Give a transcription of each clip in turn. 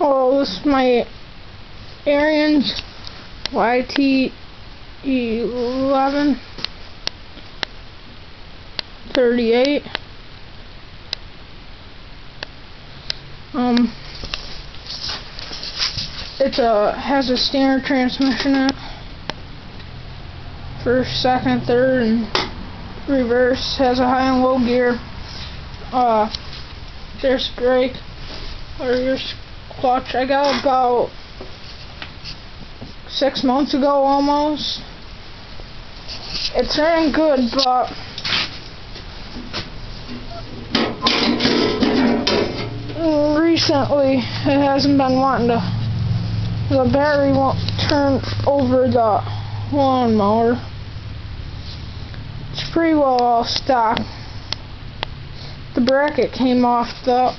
Oh, this is my Ariens yt1138. It has a standard transmission in it. First, second, third, and reverse. Has a high and low gear. There's brake, or your clutch. I got it about 6 months ago almost. It's running good, but recently it hasn't been wanting to. The battery won't turn over the lawnmower. It's pretty well all stock. The bracket came off the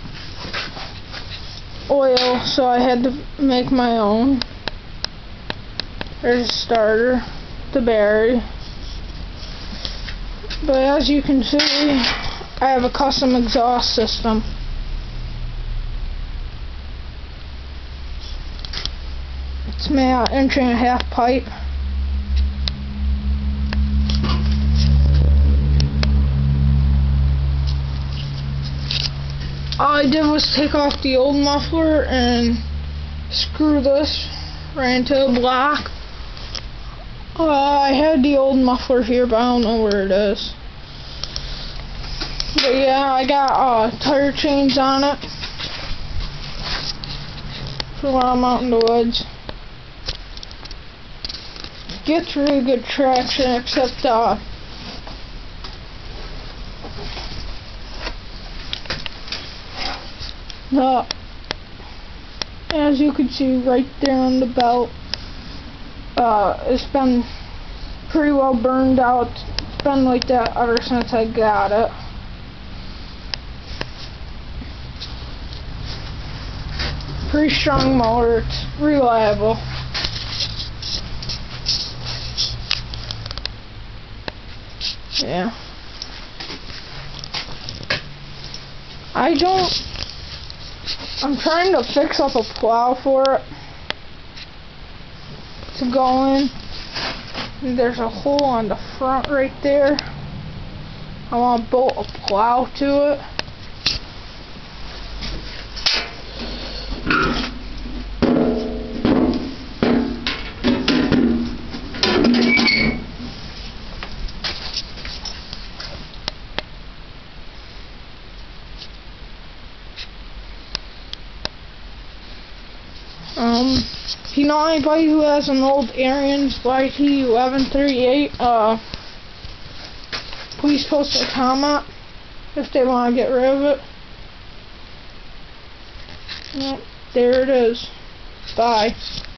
oil, so I had to make my own. There's a starter, the battery. But as you can see, I have a custom exhaust system. It's made out of 1.5 inch pipe. All I did was take off the old muffler and screw this right into a block. I had the old muffler here, but I don't know where it is. But yeah, I got tire chains on it for when I'm out in the woods. Gets really good traction, except as you can see right there on the belt, it's been pretty well burned out. It's been like that ever since I got it. Pretty strong motor, it's reliable. Yeah. I'm trying to fix up a plow for it to go in. And there's a hole on the front right there. I want to bolt a plow to it. If you know anybody who has an old Ariens yt1138, please post a comment if they want to get rid of it. Yep, there it is. Bye.